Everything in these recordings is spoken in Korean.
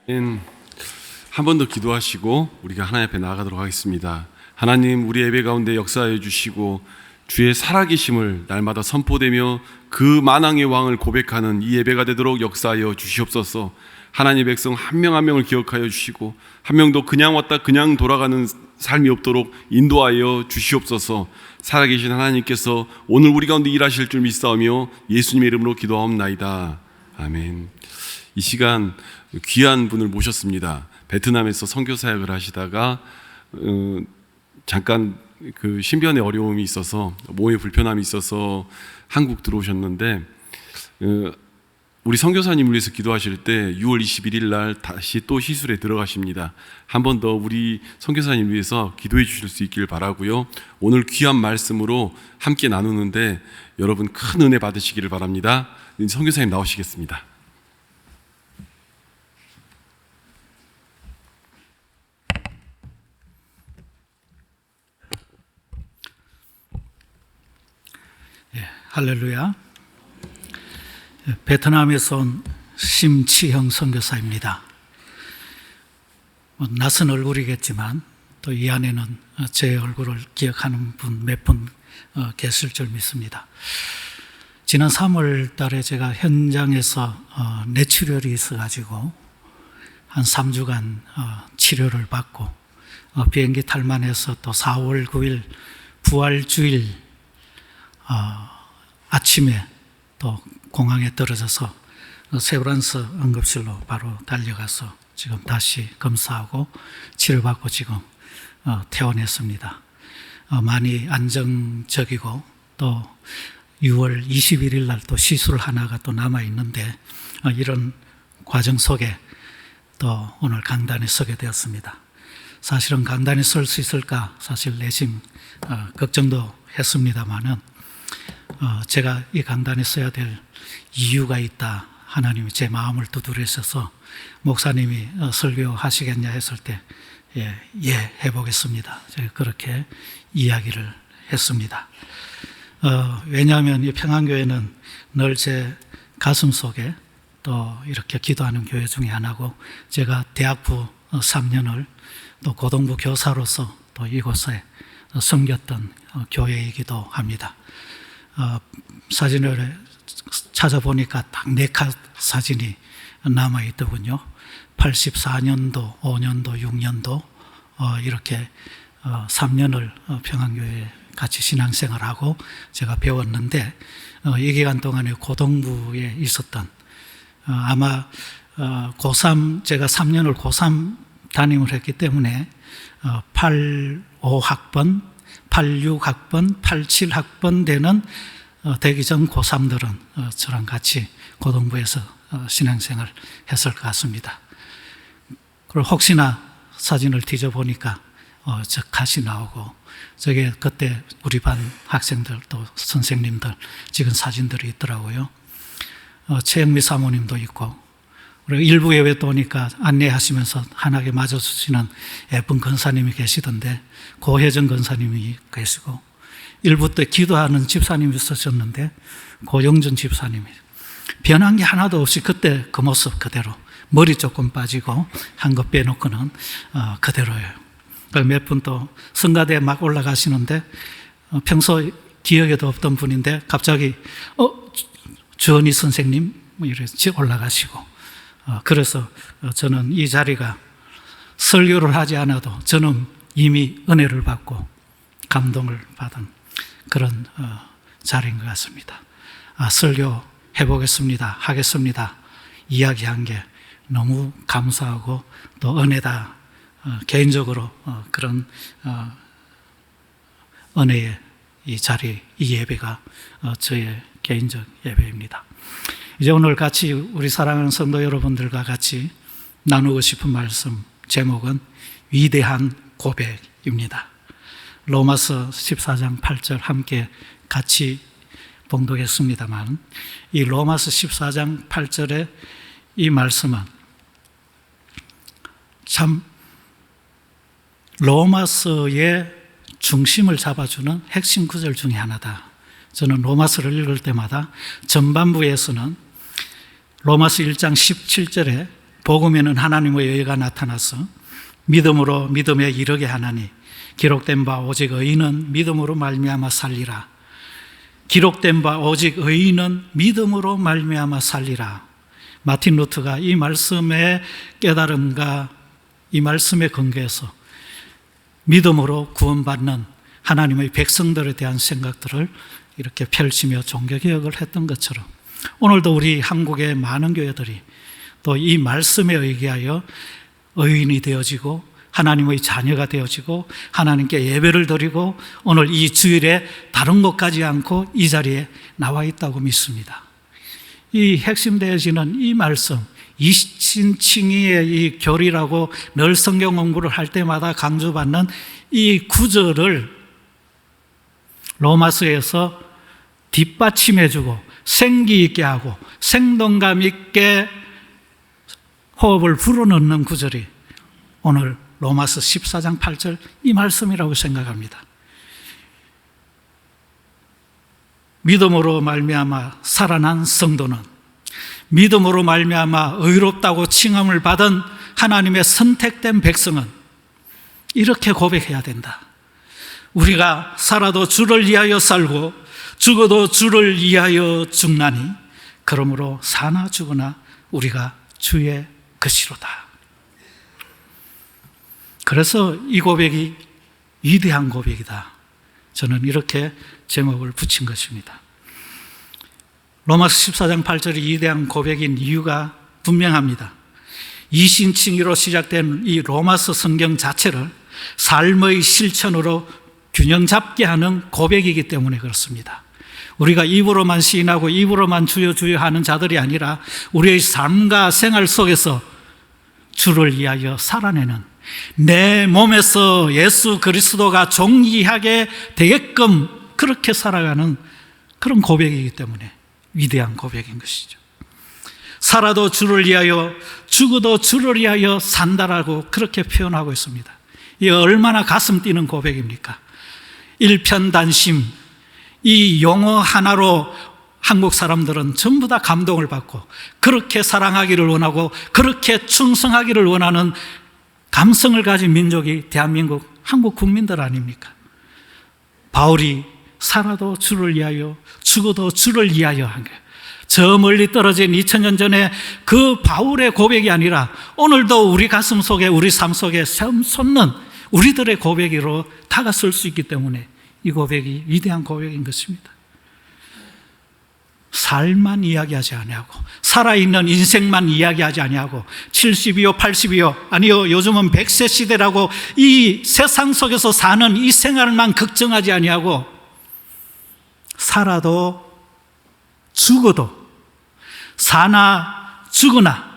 한 번 더 기도하시고 우리가 하나님 앞에 나아가도록 하겠습니다. 하나님, 우리 예배 가운데 역사해 주시고 주의 살아계심을 날마다 선포되며 그 만왕의 왕을 고백하는 이 예배가 되도록 역사하여 주시옵소서. 하나님의 백성 한 명 한 명을 기억하여 주시고 한 명도 그냥 왔다 그냥 돌아가는 삶이 없도록 인도하여 주시옵소서. 살아계신 하나님께서 오늘 우리 가운데 일하실 줄 믿사오며 예수님의 이름으로 기도하옵나이다. 아멘. 이 시간 귀한 분을 모셨습니다. 베트남에서 선교 사역을 하시다가 잠깐 그 신변에 어려움이 있어서, 몸에 불편함이 있어서 한국 들어오셨는데, 우리 선교사님을 위해서 기도하실 때 6월 21일 날 다시 또 시술에 들어가십니다. 한 번 더 우리 선교사님 위해서 기도해 주실 수 있기를 바라고요. 오늘 귀한 말씀으로 함께 나누는데 여러분 큰 은혜 받으시기를 바랍니다. 선교사님 나오시겠습니다. 할렐루야. 베트남에서 온 심치형 선교사입니다. 낯선 얼굴이겠지만 또 이 안에는 제 얼굴을 기억하는 분 몇 분 계실 줄 믿습니다. 지난 3월 달에 제가 현장에서 뇌출혈이 있어가지고 한 3주간 치료를 받고 비행기 탈만해서 또 4월 9일 부활주일 아침에 또 공항에 떨어져서 세브란스 응급실로 바로 달려가서 지금 다시 검사하고 치료받고 지금 퇴원했습니다. 많이 안정적이고 또 6월 21일 날 또 시술 하나가 또 남아있는데 이런 과정 속에 또 오늘 강단에 서게 되었습니다. 사실은 강단에 설 수 있을까 사실 내심 걱정도 했습니다만은 제가 이 강단에 서야 될 이유가 있다. 하나님이 제 마음을 두드리셔서 목사님이 설교하시겠냐 했을 때 예, 해보겠습니다. 제가 그렇게 이야기를 했습니다. 왜냐하면 이 평안교회는 늘 제 가슴 속에 또 이렇게 기도하는 교회 중에 하나고, 제가 대학부 3년을 또 고등부 교사로서 또 이곳에 섬겼던 교회이기도 합니다. 사진을 찾아보니까 딱 4컷 사진이 남아있더군요. 84년도, 5년도, 6년도 이렇게 3년을 평안교회에 같이 신앙생활하고 제가 배웠는데, 이 기간 동안에 고등부에 있었던 아마 고3, 제가 3년을 고3 담임을 했기 때문에 85학번, 86학번, 87학번 되는 되기 전 고3들은 저랑 같이 고등부에서 신앙생활 했을 것 같습니다. 그리고 혹시나 사진을 뒤져보니까 저 컷이 나오고, 저게 그때 우리 반 학생들 또 선생님들 찍은 사진들이 있더라고요. 최영미 사모님도 있고, 그리고 일부 예배 또 오니까 안내하시면서 환하게 맞아주시는 예쁜 권사님이 계시던데 고혜정 권사님이 계시고, 일부 때 기도하는 집사님이 있으셨는데 고영준 집사님이, 변한 게 하나도 없이 그때 그 모습 그대로, 머리 조금 빠지고 한 것 빼놓고는 그대로예요. 몇 분 또 성가대에 막 올라가시는데 평소 기억에도 없던 분인데 갑자기 주은희 선생님 이렇게 올라가시고, 그래서 저는 이 자리가 설교를 하지 않아도 저는 이미 은혜를 받고 감동을 받은 그런 자리인 것 같습니다. 설교 해보겠습니다, 하겠습니다 이야기한 게 너무 감사하고 또 은혜다. 개인적으로 그런 은혜의 이 자리, 이 예배가 저의 개인적 예배입니다. 이제 오늘 같이 우리 사랑하는 성도 여러분들과 같이 나누고 싶은 말씀 제목은 위대한 고백입니다. 로마서 14장 8절 함께 같이 봉독했습니다만, 이 로마서 14장 8절의 이 말씀은 참 로마서의 중심을 잡아주는 핵심 구절 중에 하나다. 저는 로마서를 읽을 때마다 전반부에서는 로마서 1장 17절에 복음에는 하나님의 의가 나타나서 믿음으로 믿음에 이르게 하나니 기록된 바 오직 의인은 믿음으로 말미암아 살리라. 기록된 바 오직 의인은 믿음으로 말미암아 살리라. 마틴 루터가 이 말씀의 깨달음과 이 말씀의 근거에서 믿음으로 구원받는 하나님의 백성들에 대한 생각들을 이렇게 펼치며 종교개혁을 했던 것처럼 오늘도 우리 한국의 많은 교회들이 또 이 말씀에 의기하여 의인이 되어지고 하나님의 자녀가 되어지고 하나님께 예배를 드리고 오늘 이 주일에 다른 것 가지 않고 이 자리에 나와 있다고 믿습니다. 이 핵심되어지는 이 말씀, 이신칭의의 이 교리라고 늘 성경 공부를 할 때마다 강조받는 이 구절을 로마서에서 뒷받침해주고 생기 있게 하고 생동감 있게 호흡을 불어넣는 구절이 오늘 로마서 14장 8절 이 말씀이라고 생각합니다. 믿음으로 말미암아 살아난 성도는 믿음으로 말미암아 의롭다고 칭함을 받은 하나님의 선택된 백성은 이렇게 고백해야 된다. 우리가 살아도 주를 위하여 살고 죽어도 주를 위하여 죽나니 그러므로 사나 죽으나 우리가 주의 것이로다. 그래서 이 고백이 위대한 고백이다. 저는 이렇게 제목을 붙인 것입니다. 로마서 14장 8절이 위대한 고백인 이유가 분명합니다. 이신칭의로 시작된 이 로마서 성경 자체를 삶의 실천으로 균형 잡게 하는 고백이기 때문에 그렇습니다. 우리가 입으로만 시인하고 입으로만 주여 주여 하는 자들이 아니라 우리의 삶과 생활 속에서 주를 위하여 살아내는 내 몸에서 예수 그리스도가 존귀하게 되게끔 그렇게 살아가는 그런 고백이기 때문에 위대한 고백인 것이죠. 살아도 주를 위하여 죽어도 주를 위하여 산다라고 그렇게 표현하고 있습니다. 이 얼마나 가슴 뛰는 고백입니까? 일편단심, 이 용어 하나로 한국 사람들은 전부 다 감동을 받고 그렇게 사랑하기를 원하고 그렇게 충성하기를 원하는 감성을 가진 민족이 대한민국 한국 국민들 아닙니까? 바울이 살아도 주를 위하여 죽어도 주를 위하여 한 거예요. 저 멀리 떨어진 2000년 전에 그 바울의 고백이 아니라 오늘도 우리 가슴 속에 우리 삶 속에 솟는 우리들의 고백으로 다가설 수 있기 때문에 이 고백이 위대한 고백인 것입니다. 삶만 이야기하지 아니하고 살아있는 인생만 이야기하지 아니하고 70이요 80이요 아니요 요즘은 100세 시대라고 이 세상 속에서 사는 이 생활만 걱정하지 아니하고 살아도 죽어도 사나 죽으나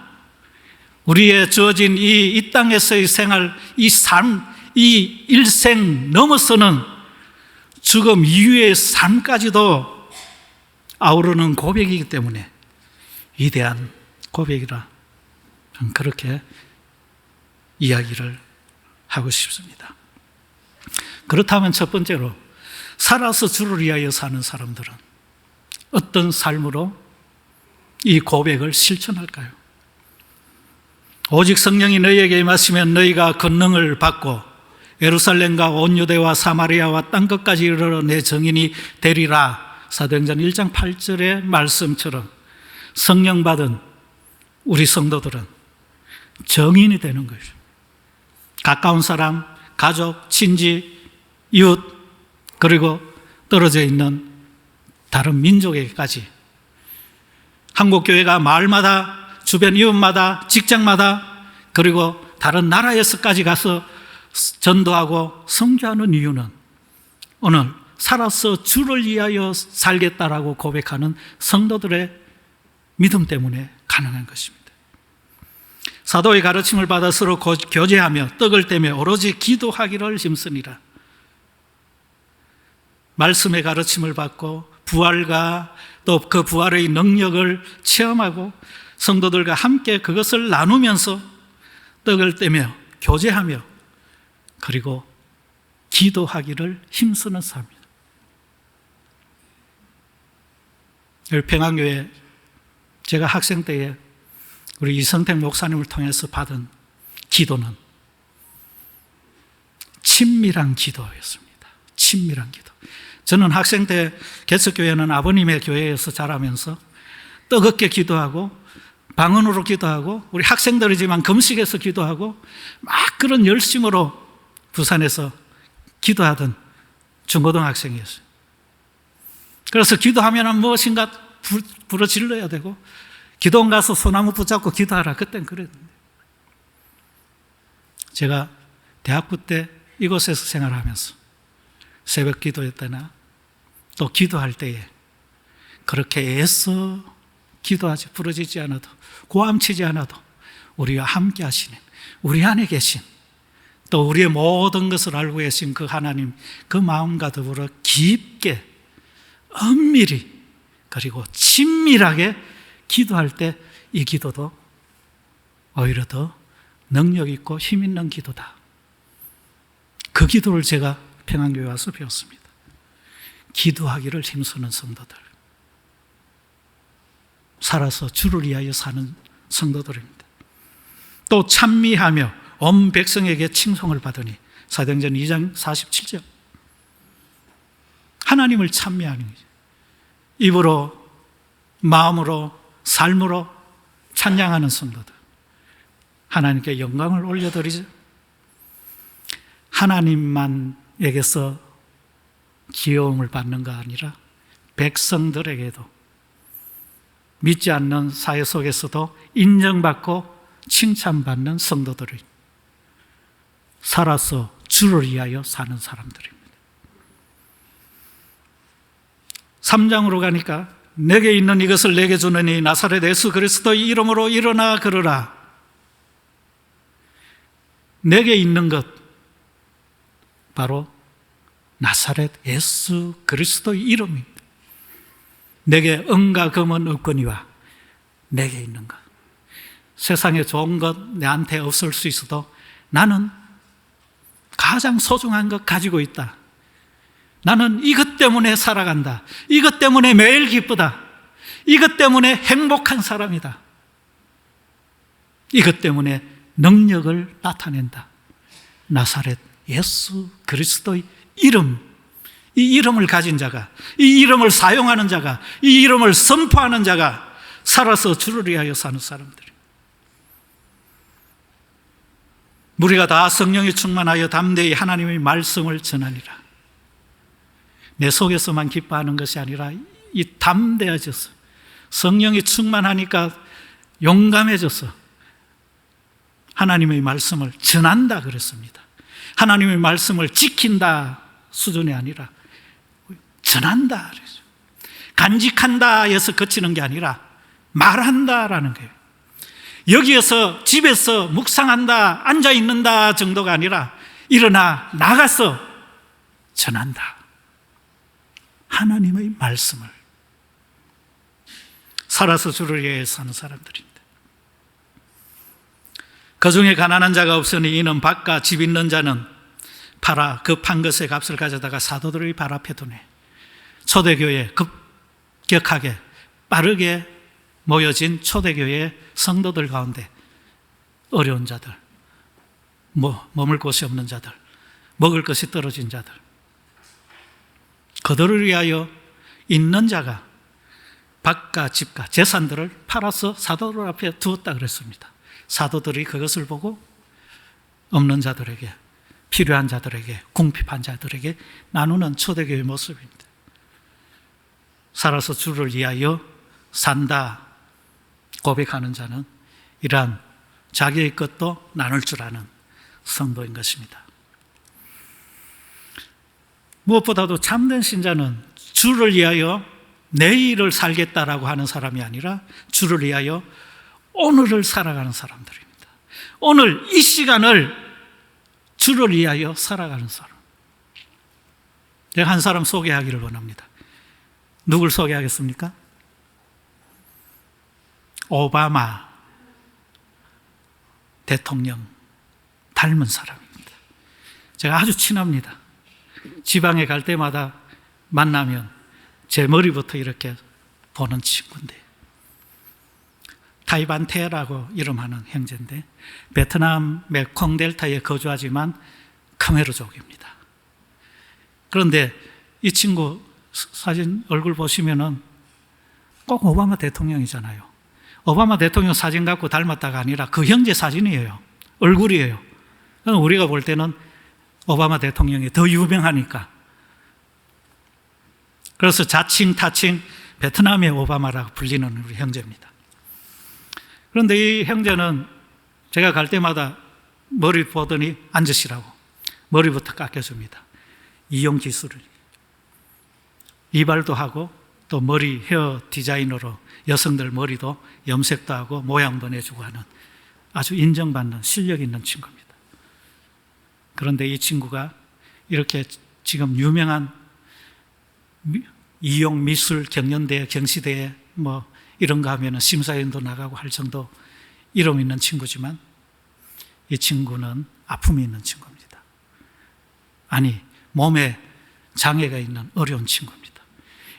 우리의 주어진 이 땅에서의 생활, 이 삶, 이 일생 넘어서는 죽음 이후의 삶까지도 아우르는 고백이기 때문에 위대한 고백이라 저는 그렇게 이야기를 하고 싶습니다. 그렇다면 첫 번째로 살아서 주를 위하여 사는 사람들은 어떤 삶으로 이 고백을 실천할까요? 오직 성령이 너희에게 임하시면 너희가 권능을 받고 예루살렘과 온 유대와 사마리아와 땅끝까지 이르러 내 증인이 되리라. 사도행전 1장 8절의 말씀처럼 성령 받은 우리 성도들은 증인이 되는 거죠. 가까운 사람, 가족, 친지, 이웃 그리고 떨어져 있는 다른 민족에게까지 한국교회가 마을마다 주변 이웃마다 직장마다 그리고 다른 나라에서까지 가서 전도하고 선교하는 이유는 오늘 살아서 주를 위하여 살겠다라고 고백하는 성도들의 믿음 때문에 가능한 것입니다. 사도의 가르침을 받아 서로 교제하며 떡을 떼며 오로지 기도하기를 힘쓰니라. 말씀의 가르침을 받고 부활과 또 그 부활의 능력을 체험하고 성도들과 함께 그것을 나누면서 떡을 떼며 교제하며 그리고 기도하기를 힘쓰는 삶입니다. 평안교회 제가 학생 때에 우리 이성택 목사님을 통해서 받은 기도는 친밀한 기도였습니다. 친밀한 기도. 저는 학생 때 개척교회는 아버님의 교회에서 자라면서 뜨겁게 기도하고 방언으로 기도하고 우리 학생들이지만 금식에서 기도하고 막 그런 열심으로 부산에서 기도하던 중고등학생이었어요. 그래서 기도하면 무엇인가 부르질러야 되고 기도원 가서 소나무 붙잡고 기도하라. 그땐 그랬는데 제가 대학부 때 이곳에서 생활하면서 새벽 기도할 때나 또 기도할 때에 그렇게 애써 기도하지 부러지지 않아도 고함치지 않아도 우리와 함께 하시는 우리 안에 계신 또 우리의 모든 것을 알고 계신 그 하나님 그 마음과 더불어 깊게 엄밀히 그리고 친밀하게 기도할 때 이 기도도 오히려 더 능력 있고 힘 있는 기도다. 그 기도를 제가 평안교회 와서 배웠습니다. 기도하기를 힘쓰는 성도들, 살아서 주를 위하여 사는 성도들입니다. 또 찬미하며 온 백성에게 칭송을 받으니 사도행전 2장 47절 하나님을 찬미하는 거죠. 입으로 마음으로 삶으로 찬양하는 성도들, 하나님께 영광을 올려드리죠. 하나님만에게서 귀여움을 받는 거 아니라 백성들에게도 믿지 않는 사회 속에서도 인정받고 칭찬받는 성도들이 살아서 주를 위하여 사는 사람들입니다. 3장으로 가니까 내게 있는 이것을 내게 주느니 나사렛 예수 그리스도의 이름으로 일어나 걸으라. 내게 있는 것 바로 나사렛 예수 그리스도의 이름입니다. 내게 은과 금은 없거니와 내게 있는 것. 세상에 좋은 것 내한테 없을 수 있어도 나는 가장 소중한 것 가지고 있다. 나는 이것 때문에 살아간다. 이것 때문에 매일 기쁘다. 이것 때문에 행복한 사람이다. 이것 때문에 능력을 나타낸다. 나사렛 예수 그리스도의 이름, 이 이름을 가진 자가, 이 이름을 사용하는 자가, 이 이름을 선포하는 자가 살아서 주를 위하여 사는 사람들. 우리가 다 성령이 충만하여 담대히 하나님의 말씀을 전하니라. 내 속에서만 기뻐하는 것이 아니라 이 담대해져서 성령이 충만하니까 용감해져서 하나님의 말씀을 전한다 그랬습니다. 하나님의 말씀을 지킨다 수준이 아니라 전한다 그랬어요. 간직한다에서 그치는 게 아니라 말한다라는 거예요. 여기에서 집에서 묵상한다, 앉아있는다 정도가 아니라 일어나 나가서 전한다. 하나님의 말씀을 살아서 주를 위해 사는 사람들입니다. 그 중에 가난한 자가 없으니 이는 밭과 집 있는 자는 팔아 그 판 것의 값을 가져다가 사도들의 발 앞에 두네. 초대교회 급격하게 빠르게 모여진 초대교회 성도들 가운데 어려운 자들, 머물 곳이 없는 자들, 먹을 것이 떨어진 자들, 그들을 위하여 있는 자가 밭과 집과 재산들을 팔아서 사도들 앞에 두었다 그랬습니다. 사도들이 그것을 보고 없는 자들에게, 필요한 자들에게, 궁핍한 자들에게 나누는 초대교회의 모습입니다. 살아서 주를 위하여 산다 고백하는 자는 이러한 자기의 것도 나눌 줄 아는 성도인 것입니다. 무엇보다도 참된 신자는 주를 위하여 내일을 살겠다라고 하는 사람이 아니라 주를 위하여 오늘을 살아가는 사람들입니다. 오늘 이 시간을 주를 위하여 살아가는 사람. 제가 한 사람 소개하기를 원합니다. 누굴 소개하겠습니까? 오바마 대통령 닮은 사람입니다. 제가 아주 친합니다. 지방에 갈 때마다 만나면 제 머리부터 이렇게 보는 친구인데 타이반테라고 이름하는 형제인데 베트남 메콩 델타에 거주하지만 khmer족입니다. 그런데 이 친구 사진 얼굴 보시면은 꼭 오바마 대통령이잖아요. 오바마 대통령 사진 갖고 닮았다가 아니라 그 형제 사진이에요. 얼굴이에요. 우리가 볼 때는 오바마 대통령이 더 유명하니까. 그래서 자칭 타칭 베트남의 오바마라고 불리는 우리 형제입니다. 그런데 이 형제는 제가 갈 때마다 머리 보더니 앉으시라고 머리부터 깎여줍니다. 이용 기술을. 이발도 하고 또 머리 헤어 디자이너로 여성들 머리도 염색도 하고 모양도 내주고 하는 아주 인정받는 실력 있는 친구입니다. 그런데 이 친구가 이렇게 지금 유명한 이용 미술 경연대회, 경시대회 뭐 이런 거 하면은 심사위원도 나가고 할 정도 이름 있는 친구지만 이 친구는 아픔이 있는 친구입니다. 아니, 몸에 장애가 있는 어려운 친구입니다.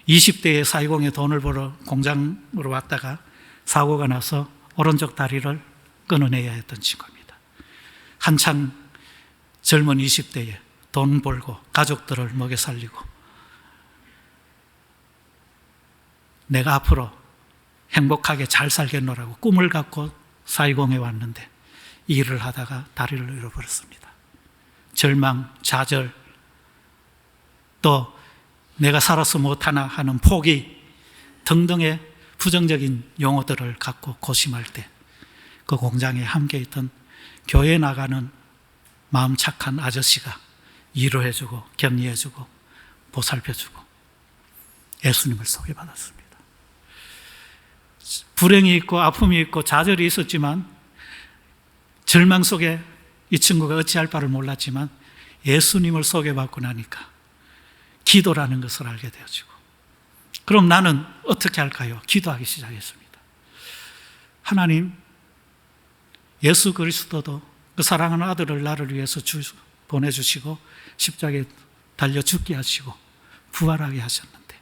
20대에 사이공에 돈을 벌어 공장으로 왔다가 사고가 나서 오른쪽 다리를 끊어내야 했던 친구입니다. 한창 젊은 20대에 돈 벌고 가족들을 먹여 살리고 내가 앞으로 행복하게 잘 살겠노라고 꿈을 갖고 사이공에 왔는데 일을 하다가 다리를 잃어버렸습니다. 절망, 좌절, 또 내가 살아서 못하나 하는 포기 등등의 부정적인 용어들을 갖고 고심할 때 그 공장에 함께 있던 교회 나가는 마음 착한 아저씨가 위로해주고 격려해주고 보살펴주고 예수님을 소개받았습니다. 불행이 있고 아픔이 있고 좌절이 있었지만 절망 속에 이 친구가 어찌할 바를 몰랐지만 예수님을 소개받고 나니까 기도라는 것을 알게 되어지고 그럼 나는 어떻게 할까요? 기도하기 시작했습니다. 하나님, 예수 그리스도도 그 사랑하는 아들을 나를 위해서 보내주시고 십자가에 달려 죽게 하시고 부활하게 하셨는데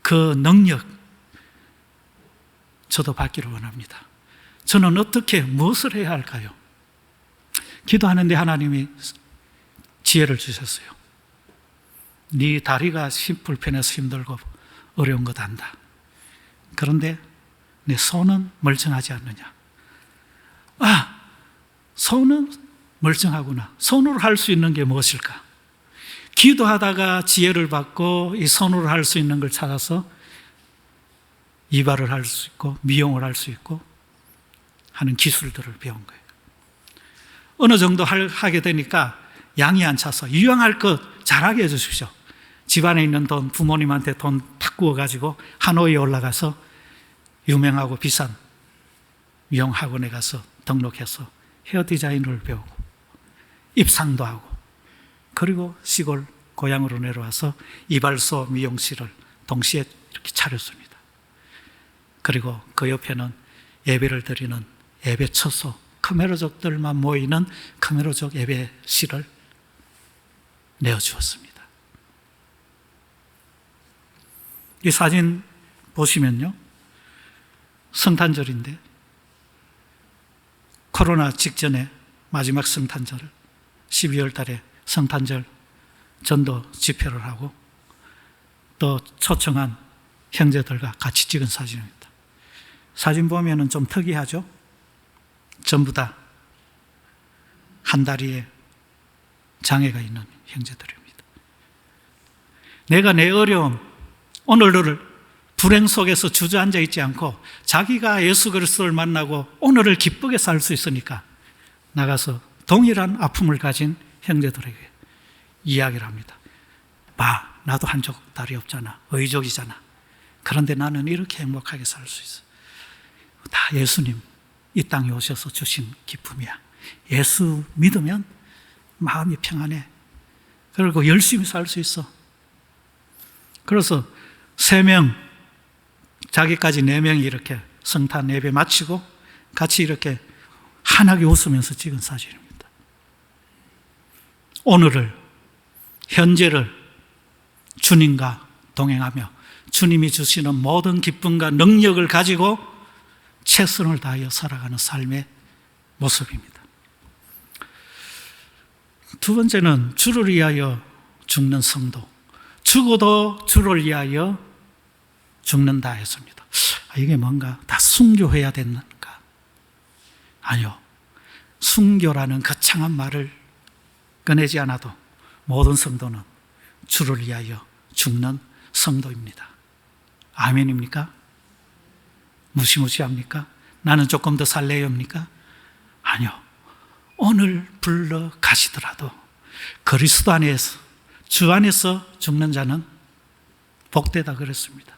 그 능력 저도 받기를 원합니다. 저는 어떻게 무엇을 해야 할까요? 기도하는데 하나님이 지혜를 주셨어요. 네 다리가 불편해서 힘들고 어려운 것 안다. 그런데 내 손은 멀쩡하지 않느냐? 아, 손은 멀쩡하구나. 손으로 할 수 있는 게 무엇일까? 기도하다가 지혜를 받고 이 손으로 할 수 있는 걸 찾아서 이발을 할 수 있고 미용을 할 수 있고 하는 기술들을 배운 거예요. 어느 정도 하게 되니까 양이 안 차서 유용할 것 잘하게 해주십시오. 집안에 있는 돈, 부모님한테 돈 탁 구워가지고 하노이에 올라가서 유명하고 비싼 미용 학원에 가서 등록해서 헤어 디자인을 배우고 입상도 하고 그리고 시골 고향으로 내려와서 이발소 미용실을 동시에 이렇게 차렸습니다. 그리고 그 옆에는 예배를 드리는 예배 처소, khmer족들만 모이는 khmer족 예배실을 내어주었습니다. 이 사진 보시면요, 성탄절인데 코로나 직전에 마지막 성탄절을 12월 달에 성탄절 전도 집회를 하고 또 초청한 형제들과 같이 찍은 사진입니다. 사진 보면은 좀 특이하죠? 전부 다 한 다리에 장애가 있는 형제들입니다. 내가 내 어려움, 오늘을 불행 속에서 주저앉아 있지 않고 자기가 예수 그리스도를 만나고 오늘을 기쁘게 살 수 있으니까 나가서 동일한 아픔을 가진 형제들에게 이야기를 합니다. 봐, 나도 한쪽 다리 없잖아. 의족이잖아. 그런데 나는 이렇게 행복하게 살 수 있어. 다 예수님 이 땅에 오셔서 주신 기쁨이야. 예수 믿으면 마음이 평안해. 그리고 열심히 살 수 있어. 그래서 3명, 자기까지 4명이 이렇게 성탄 예배 마치고 같이 이렇게 환하게 웃으면서 찍은 사진입니다. 오늘을, 현재를 주님과 동행하며 주님이 주시는 모든 기쁨과 능력을 가지고 최선을 다하여 살아가는 삶의 모습입니다. 두 번째는 주를 위하여 죽는 성도. 죽어도 주를 위하여 죽는다 했습니다. 이게 뭔가 다 순교해야 되는가? 아니요. 순교라는 거창한 말을 꺼내지 않아도 모든 성도는 주를 위하여 죽는 성도입니다. 아멘입니까? 무시무시합니까? 나는 조금 더 살래요입니까? 아니요. 오늘 불러 가시더라도 그리스도 안에서, 주 안에서 죽는 자는 복되다 그랬습니다.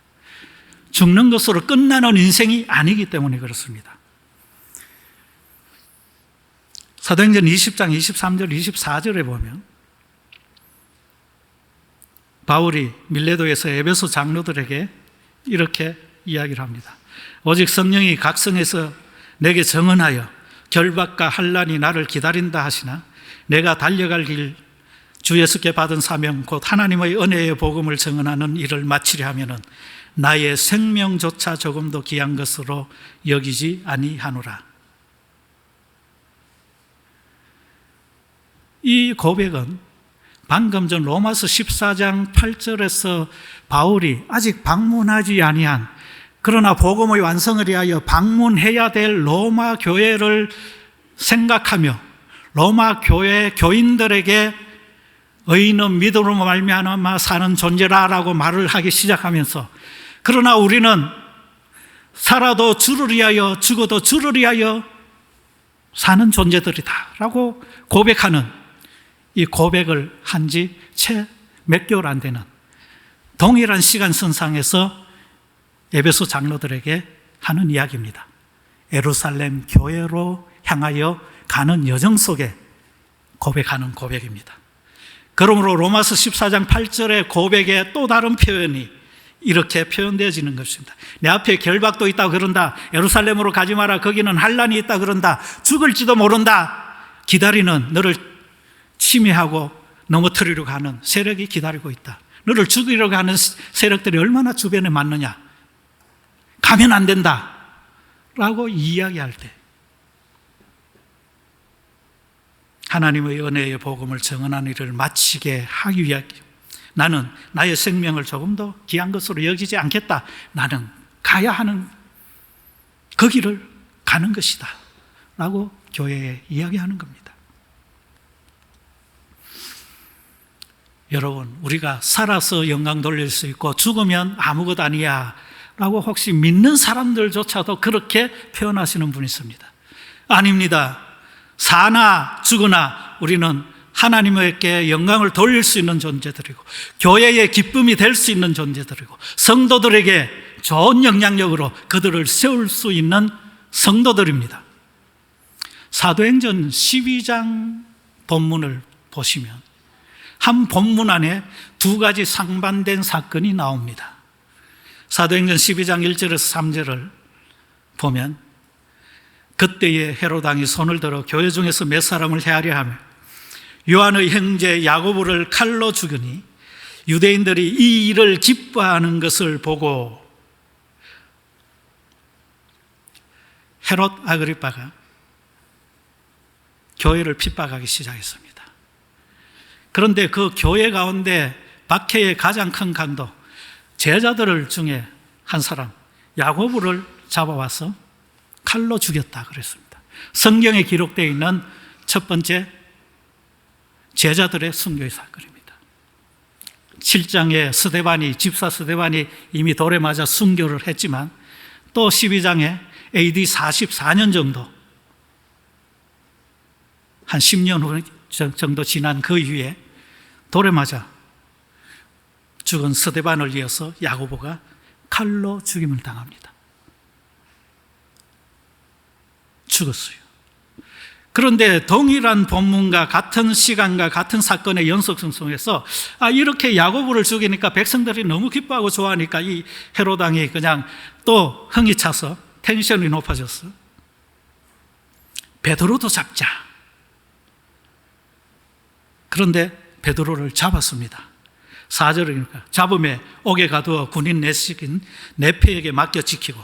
죽는 것으로 끝나는 인생이 아니기 때문에 그렇습니다. 사도행전 20장 23절 24절에 보면 바울이 밀레도에서 에베소 장로들에게 이렇게 이야기를 합니다. 오직 성령이 각성해서 내게 정언하여 결박과 환난이 나를 기다린다 하시나 내가 달려갈 길 주 예수께 받은 사명 곧 하나님의 은혜의 복음을 증언하는 일을 마치려 하면은 나의 생명조차 조금도 귀한 것으로 여기지 아니하노라. 이 고백은 방금 전 로마서 14장 8절에서 바울이 아직 방문하지 아니한, 그러나 복음의 완성을 위하여 방문해야 될 로마 교회를 생각하며 로마 교회 교인들에게 의인은 믿음으로 말미암아 사는 존재라라고 말을 하기 시작하면서, 그러나 우리는 살아도 주를 위하여 죽어도 주를 위하여 사는 존재들이다 라고 고백하는 이 고백을 한 지 채 몇 개월 안 되는 동일한 시간선상에서 에베소 장로들에게 하는 이야기입니다. 예루살렘 교회로 향하여 가는 여정 속에 고백하는 고백입니다. 그러므로 로마서 14장 8절의 고백의 또 다른 표현이 이렇게 표현되어지는 것입니다. 내 앞에 결박도 있다고 그런다. 예루살렘으로 가지 마라. 거기는 환난이 있다 그런다. 죽을지도 모른다. 기다리는, 너를 침해하고 넘어뜨리려고 하는 세력이 기다리고 있다. 너를 죽이려고 하는 세력들이 얼마나 주변에 많느냐. 가면 안 된다 라고 이야기할 때 하나님의 은혜의 복음을 증언하는 일을 마치게 하기 위하여 나는 나의 생명을 조금 더 귀한 것으로 여기지 않겠다. 나는 가야 하는 그 길을 가는 것이다 라고 교회에 이야기하는 겁니다. 여러분, 우리가 살아서 영광 돌릴 수 있고 죽으면 아무것도 아니야 라고 혹시 믿는 사람들조차도 그렇게 표현하시는 분이 있습니다. 아닙니다. 사나 죽으나 우리는 하나님께 영광을 돌릴 수 있는 존재들이고 교회의 기쁨이 될 수 있는 존재들이고 성도들에게 좋은 영향력으로 그들을 세울 수 있는 성도들입니다. 사도행전 12장 본문을 보시면 한 본문 안에 두 가지 상반된 사건이 나옵니다. 사도행전 12장 1절에서 3절을 보면 그때에 헤롯 왕이 손을 들어 교회 중에서 몇 사람을 헤아려 하며 요한의 형제 야고보를 칼로 죽이니 유대인들이 이 일을 기뻐하는 것을 보고 헤롯 아그리빠가 교회를 핍박하기 시작했습니다. 그런데 그 교회 가운데 박해의 가장 큰 강도 제자들 중에 한 사람 야고보를 잡아와서 칼로 죽였다 그랬습니다. 성경에 기록되어 있는 첫 번째 제자들의 순교의 사건입니다. 7장에 스데반이, 집사 스데반이 이미 돌에 맞아 순교를 했지만 또 12장에 AD 44년 정도 한 10년 후 정도 지난 그 이후에 돌에 맞아 죽은 스데반을 이어서 야고보가 칼로 죽임을 당합니다. 죽었어요. 그런데 동일한 본문과 같은 시간과 같은 사건의 연속성 속에서 이렇게 야고보를 죽이니까 백성들이 너무 기뻐하고 좋아하니까 이 헤롯 왕이 그냥 또 흥이 차서 텐션이 높아졌어. 베드로도 잡자. 그런데 베드로를 잡았습니다. 4절이니까 잡음에 옥에 가두어 군인 내식인 네페에게 맡겨 지키고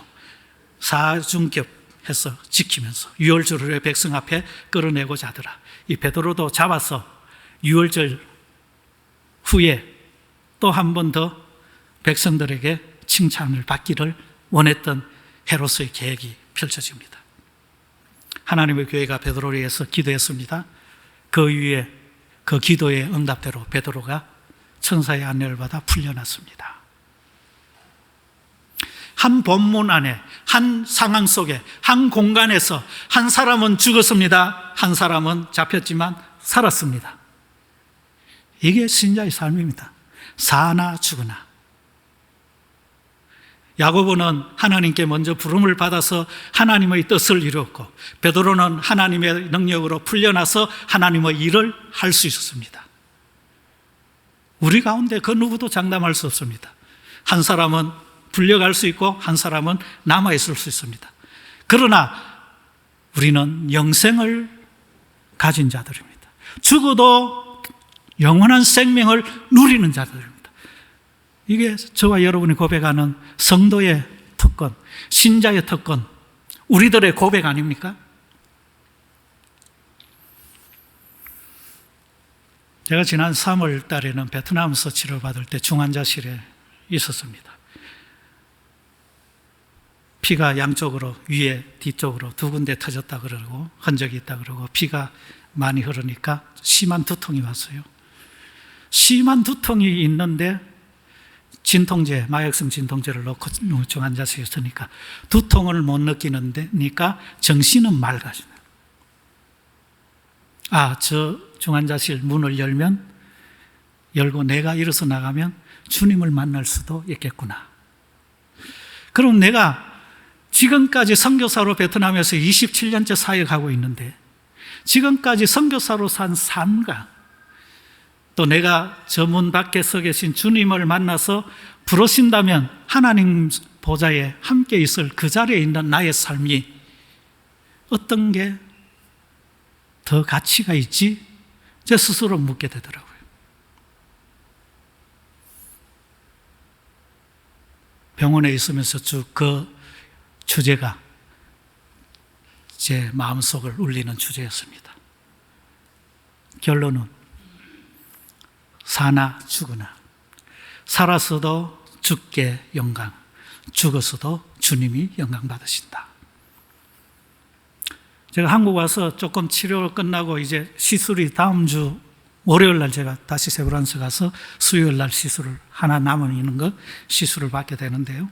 사중겹 해서 지키면서 유월절을 백성 앞에 끌어내고자 하더라. 이 베드로도 잡아서 유월절 후에 또 한 번 더 백성들에게 칭찬을 받기를 원했던 헤롯의 계획이 펼쳐집니다. 하나님의 교회가 베드로를 위해서 기도했습니다. 그 위에 그 기도의 응답대로 베드로가 천사의 안내를 받아 풀려났습니다. 한 본문 안에, 한 상황 속에, 한 공간에서 한 사람은 죽었습니다. 한 사람은 잡혔지만 살았습니다. 이게 신자의 삶입니다. 사나 죽으나. 야고보는 하나님께 먼저 부름을 받아서 하나님의 뜻을 이루었고, 베드로는 하나님의 능력으로 풀려나서 하나님의 일을 할 수 있었습니다. 우리 가운데 그 누구도 장담할 수 없습니다. 한 사람은 불려갈 수 있고 한 사람은 남아있을 수 있습니다. 그러나 우리는 영생을 가진 자들입니다. 죽어도 영원한 생명을 누리는 자들입니다. 이게 저와 여러분이 고백하는 성도의 특권, 신자의 특권, 우리들의 고백 아닙니까? 제가 지난 3월 달에는 베트남에서 치료받을 때 중환자실에 있었습니다. 피가 양쪽으로, 위에 뒤쪽으로 두 군데 터졌다 그러고 흔적이 있다 그러고 피가 많이 흐르니까 심한 두통이 왔어요. 심한 두통이 있는데 진통제, 마약성 진통제를 넣고 중환자실에 있으니까 두통을 못 느끼니까 정신은 맑아지네요. 아, 저 중환자실 문을 열고 내가 일어서 나가면 주님을 만날 수도 있겠구나. 그럼 내가 지금까지 선교사로 베트남에서 27년째 사역하고 있는데 지금까지 선교사로 산 삶과 또 내가 저 문 밖에 서 계신 주님을 만나서 부르신다면 하나님 보좌에 함께 있을 그 자리에 있는 나의 삶이 어떤 게 더 가치가 있지? 제 스스로 묻게 되더라고요. 병원에 있으면서 쭉 그 주제가 제 마음속을 울리는 주제였습니다. 결론은 사나 죽으나 살았어도 주께 영광, 죽었어도 주님이 영광 받으신다. 제가 한국 와서 조금 치료 끝나고 이제 시술이 다음 주 월요일 날 제가 다시 세브란스 가서 수요일 날 시술을 하나 남은 있는 거 시술을 받게 되는데요.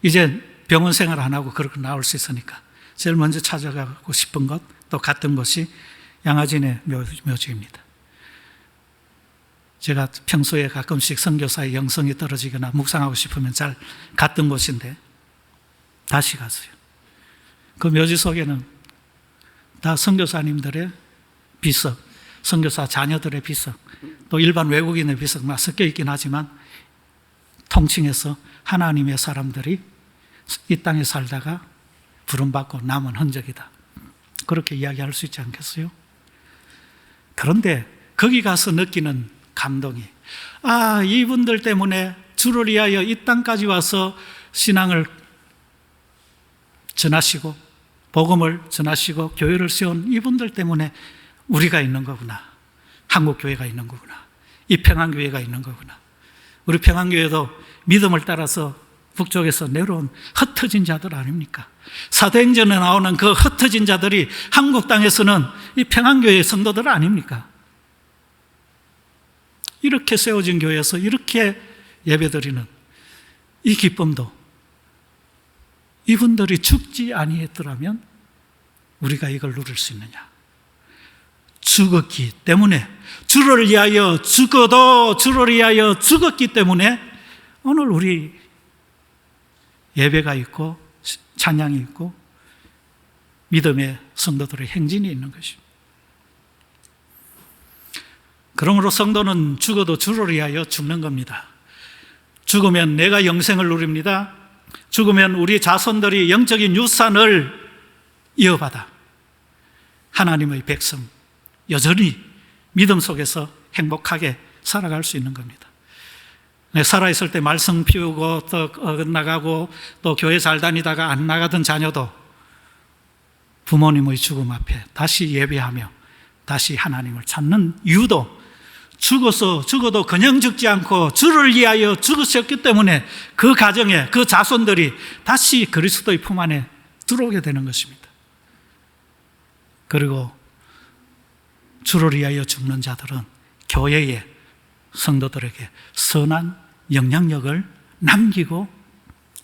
이제 병원 생활 안 하고 그렇게 나올 수 있으니까 제일 먼저 찾아가고 싶은 것, 또 갔던 곳이 양화진의 묘지입니다. 제가 평소에 가끔씩 선교사의 영성이 떨어지거나 묵상하고 싶으면 잘 갔던 곳인데 다시 갔어요. 그 묘지 속에는 다 선교사님들의 비석, 선교사 자녀들의 비석, 또 일반 외국인의 비석 막 섞여 있긴 하지만 통칭해서 하나님의 사람들이 이 땅에 살다가 부름받고 남은 흔적이다. 그렇게 이야기할 수 있지 않겠어요? 그런데 거기 가서 느끼는 감동이, 아, 이분들 때문에 주를 위하여 이 땅까지 와서 신앙을 전하시고 복음을 전하시고 교회를 세운 이분들 때문에 우리가 있는 거구나. 한국교회가 있는 거구나. 이 평안교회가 있는 거구나. 우리 평안교회도 믿음을 따라서 북쪽에서 내려온 흩어진 자들 아닙니까? 사도행전에 나오는 그 흩어진 자들이 한국 땅에서는 이 평안교회의 성도들 아닙니까? 이렇게 세워진 교회에서 이렇게 예배드리는 이 기쁨도 이분들이 죽지 아니했더라면 우리가 이걸 누릴 수 있느냐? 죽었기 때문에, 주를 위하여 죽어도 주를 위하여 죽었기 때문에 오늘 우리 예배가 있고 찬양이 있고 믿음의 성도들의 행진이 있는 것입니다. 그러므로 성도는 죽어도 주를 위하여 죽는 겁니다. 죽으면 내가 영생을 누립니다. 죽으면 우리 자손들이 영적인 유산을 이어받아 하나님의 백성 여전히 믿음 속에서 행복하게 살아갈 수 있는 겁니다. 살아있을 때 말썽 피우고 또 어긋나가고 또 교회 잘 다니다가 안 나가던 자녀도 부모님의 죽음 앞에 다시 예배하며 다시 하나님을 찾는 이유도 죽어도 그냥 죽지 않고 주를 위하여 죽으셨기 때문에 그 가정에 그 자손들이 다시 그리스도의 품 안에 들어오게 되는 것입니다. 그리고 주를 위하여 죽는 자들은 교회의 성도들에게 선한 영향력을 남기고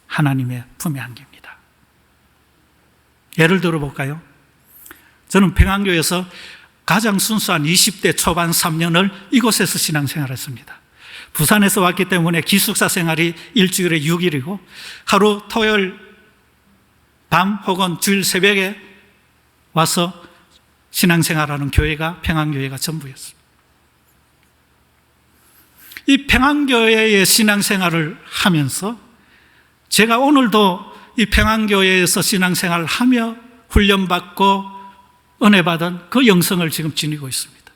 하나님의 품에 안깁니다. 예를 들어볼까요? 저는 평안교에서 가장 순수한 20대 초반 3년을 이곳에서 신앙생활을 했습니다. 부산에서 왔기 때문에 기숙사 생활이 일주일에 6일이고 하루 토요일 밤 혹은 주일 새벽에 와서 신앙생활하는 교회가 평안교회가 전부였습니다. 이 평안교회의 신앙생활을 하면서 제가 오늘도 이 평안교회에서 신앙생활을 하며 훈련받고 은혜받은 그 영성을 지금 지니고 있습니다.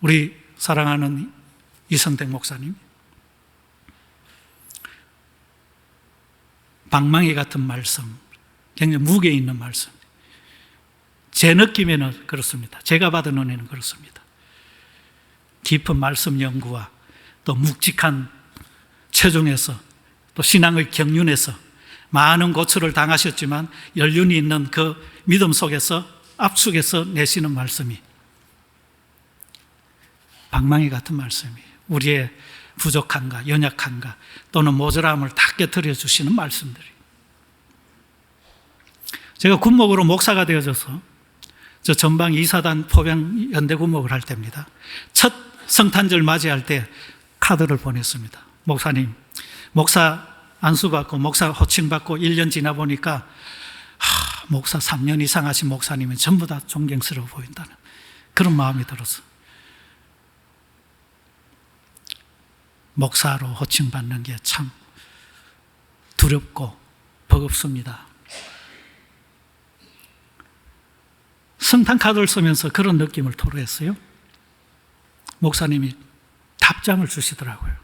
우리 사랑하는 이성택 목사님, 방망이 같은 말씀, 굉장히 무게 있는 말씀. 제 느낌에는 그렇습니다. 제가 받은 은혜는 그렇습니다. 깊은 말씀 연구와 또 묵직한 체중에서 또 신앙의 경륜에서 많은 고초를 당하셨지만 연륜이 있는 그 믿음 속에서 압축해서 내시는 말씀이 방망이 같은 말씀이에요. 우리의 부족함과 연약함과 또는 모자람을 다 깨트려 주시는 말씀들이. 제가 군목으로 목사가 되어져서 저 전방 이사단 포병 연대 군목을 할 때입니다. 첫 성탄절 맞이할 때 카드를 보냈습니다. 목사님, 목사 안수받고 목사 호칭받고 1년 지나 보니까 목사 3년 이상 하신 목사님은 전부 다 존경스러워 보인다는 그런 마음이 들어서 목사로 호칭받는 게 참 두렵고 버겁습니다. 성탄 카드를 쓰면서 그런 느낌을 토로했어요. 목사님이 답장을 주시더라고요.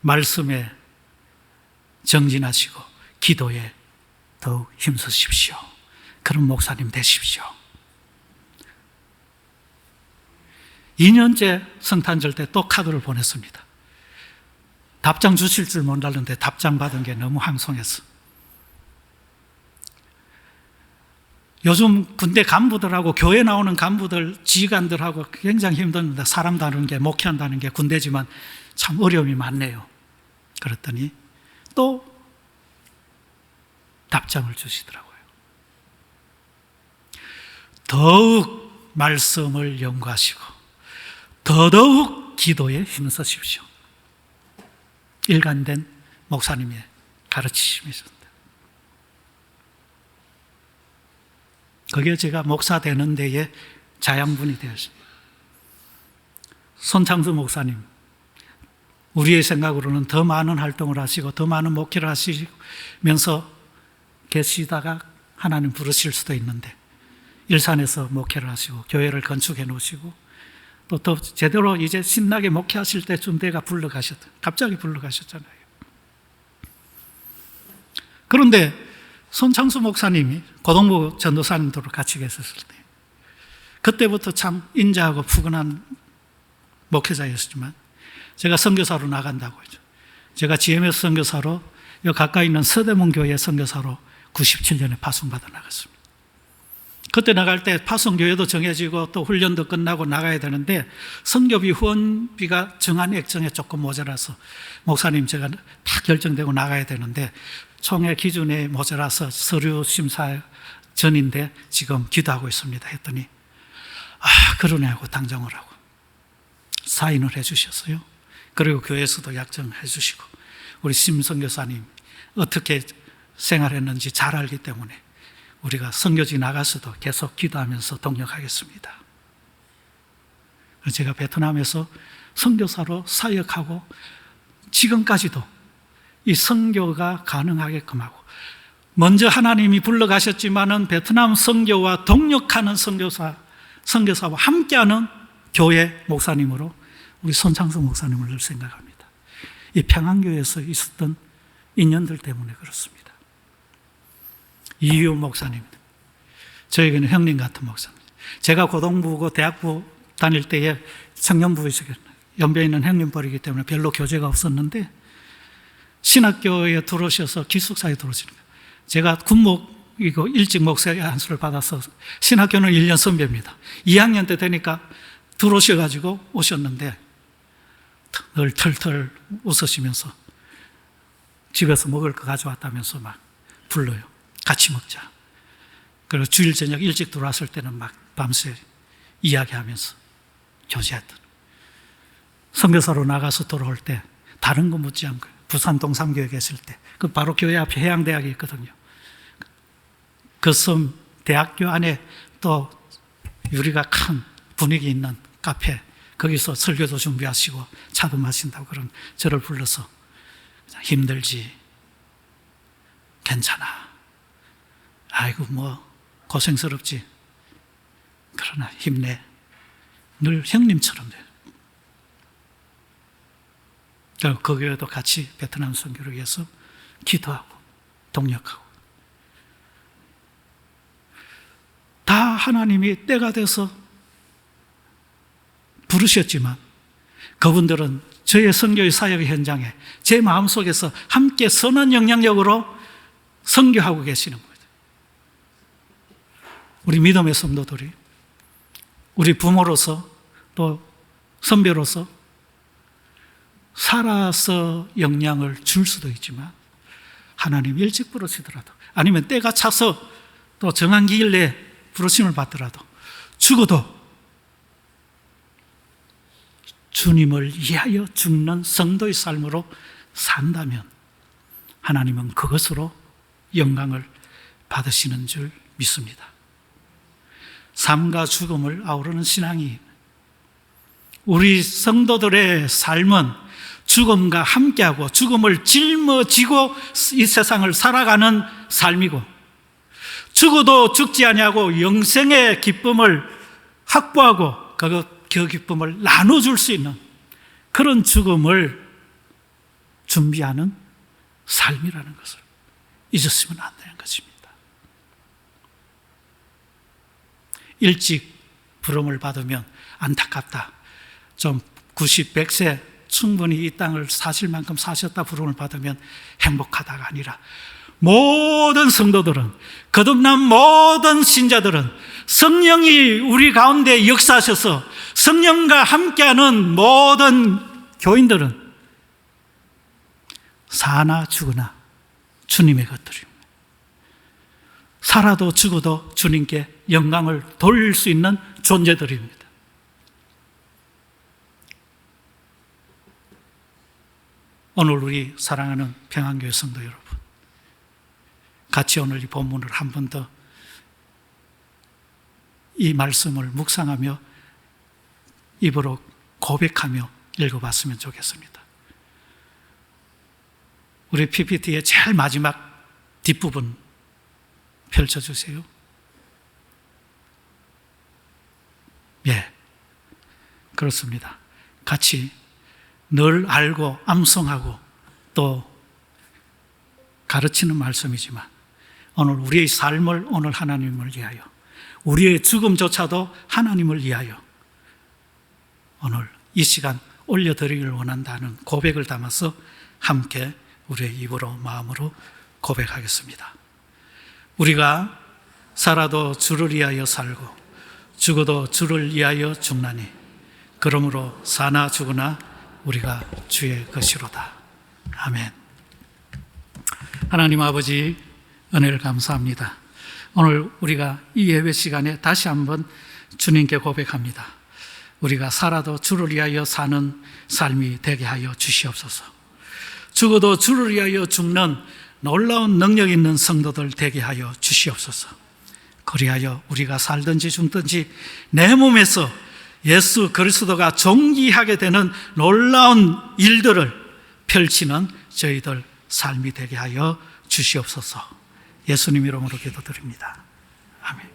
말씀에 정진하시고 기도에 더욱 힘쓰십시오. 그런 목사님 되십시오. 2년째 성탄절 때 또 카드를 보냈습니다. 답장 주실 줄 몰랐는데 답장 받은 게 너무 황송해서. 요즘 군대 간부들하고 교회 나오는 간부들, 지휘관들하고 굉장히 힘듭니다. 사람 다루는 게, 목회한다는 게 군대지만 참 어려움이 많네요. 그랬더니 또 답장을 주시더라고요. 더욱 말씀을 연구하시고 더더욱 기도에 힘쓰십시오. 일관된 목사님의 가르치심이었습니다. 그게 제가 목사 되는 데에 자양분이 되었습니다. 손창수 목사님, 우리의 생각으로는 더 많은 활동을 하시고 더 많은 목회를 하시면서 계시다가 하나님 부르실 수도 있는데 일산에서 목회를 하시고 교회를 건축해 놓으시고 또 제대로 이제 신나게 목회하실 때쯤 돼가 갑자기 불러가셨잖아요. 그런데 손창수 목사님이 고동부 전도사님들로 같이 계셨을 때 그때부터 참 인자하고 푸근한 목회자였지만 제가 선교사로 나간다고 했죠. 제가 GMS 선교사로 여기 가까이 있는 서대문 교회 선교사로 97년에 파송받아 나갔습니다. 그때 나갈 때 파송교회도 정해지고 또 훈련도 끝나고 나가야 되는데 선교비 후원비가 정한 액정에 조금 모자라서 목사님 제가 다 결정되고 나가야 되는데 총회 기준에 모자라서 서류 심사 전인데 지금 기도하고 있습니다 했더니 그러네 하고 당정을 하고 사인을 해 주셨어요. 그리고 교회에서도 약정해 주시고 우리 심선교사님 어떻게 생활했는지 잘 알기 때문에 우리가 선교지 나가서도 계속 기도하면서 동력하겠습니다. 제가 베트남에서 선교사로 사역하고 지금까지도 이 선교가 가능하게끔 하고 먼저 하나님이 불러가셨지만은 베트남 선교와 동력하는 선교사와 함께하는 교회 목사님으로 우리 손창수 목사님을 늘 생각합니다. 이 평안교회에서 있었던 인연들 때문에 그렇습니다. 이유 목사님입니다. 저에게는 형님 같은 목사입니다. 제가 고등부고 대학부 다닐 때에 청년부에서 연배에 있는 형님뻘이기 때문에 별로 교제가 없었는데 신학교에 들어오셔서 기숙사에 들어오시는 거예요. 제가 군목이고 일찍 목사의 안수를 받아서 신학교는 1년 선배입니다. 2학년 때 되니까 들어오셔가지고 오셨는데 늘 털털 웃으시면서 집에서 먹을 거 가져왔다면서 막 불러요. 같이 먹자. 그리고 주일 저녁 일찍 들어왔을 때는 막 밤새 이야기하면서 교제했던. 선교사로 나가서 돌아올 때 다른 거 묻지 않고 부산 동삼교에 계실 때 그 바로 교회 앞에 해양대학이 있거든요. 그 섬 대학교 안에 또 유리가 큰 분위기 있는 카페 거기서 설교도 준비하시고 차도 마신다고 그런 저를 불러서 힘들지 괜찮아 아이고 뭐 고생스럽지 그러나 힘내 늘 형님처럼 돼요. 그 교회도 같이 베트남 선교를 위해서 기도하고 동력하고 다 하나님이 때가 돼서 부르셨지만 그분들은 저의 선교의 사역의 현장에 제 마음속에서 함께 선한 영향력으로 선교하고 계시는 거예요. 우리 믿음의 성도들이 우리 부모로서 또 선배로서 살아서 영향을 줄 수도 있지만 하나님 일찍 부르시더라도 아니면 때가 차서 또 정한 기일 내에 부르심을 받더라도 죽어도 주님을 위하여 죽는 성도의 삶으로 산다면 하나님은 그것으로 영광을 받으시는 줄 믿습니다. 삶과 죽음을 아우르는 신앙이 우리 성도들의 삶은 죽음과 함께하고 죽음을 짊어지고 이 세상을 살아가는 삶이고 죽어도 죽지 아니하고 영생의 기쁨을 확보하고 그 기쁨을 나눠줄 수 있는 그런 죽음을 준비하는 삶이라는 것을 잊었으면 안 되는 것입니다. 일찍 부름을 받으면 안타깝다. 좀 90, 100세 충분히 이 땅을 사실 만큼 사셨다 부름을 받으면 행복하다가 아니라 모든 성도들은 거듭난 모든 신자들은 성령이 우리 가운데 역사하셔서 성령과 함께하는 모든 교인들은 사나 죽으나 주님의 것들입니다. 살아도 죽어도 주님께 영광을 돌릴 수 있는 존재들입니다. 오늘 우리 사랑하는 평안교회 성도 여러분, 같이 오늘 이 본문을 한 번 더 이 말씀을 묵상하며 입으로 고백하며 읽어봤으면 좋겠습니다. 우리 PPT의 제일 마지막 뒷부분 펼쳐주세요. 예, 그렇습니다. 같이 늘 알고 암송하고 또 가르치는 말씀이지만 오늘 우리의 삶을 오늘 하나님을 위하여 우리의 죽음조차도 하나님을 위하여 오늘 이 시간 올려드리기를 원한다는 고백을 담아서 함께 우리의 입으로 마음으로 고백하겠습니다. 우리가 살아도 주를 위하여 살고 죽어도 주를 위하여 죽나니 그러므로 사나 죽으나 우리가 주의 것이로다. 아멘. 하나님 아버지 은혜를 감사합니다. 오늘 우리가 이 예배 시간에 다시 한번 주님께 고백합니다. 우리가 살아도 주를 위하여 사는 삶이 되게 하여 주시옵소서. 죽어도 주를 위하여 죽는 놀라운 능력 있는 성도들 되게 하여 주시옵소서. 그리하여 우리가 살든지 죽든지 내 몸에서 예수 그리스도가 존귀하게 되는 놀라운 일들을 펼치는 저희들 삶이 되게 하여 주시옵소서. 예수님 이름으로 기도드립니다. 아멘.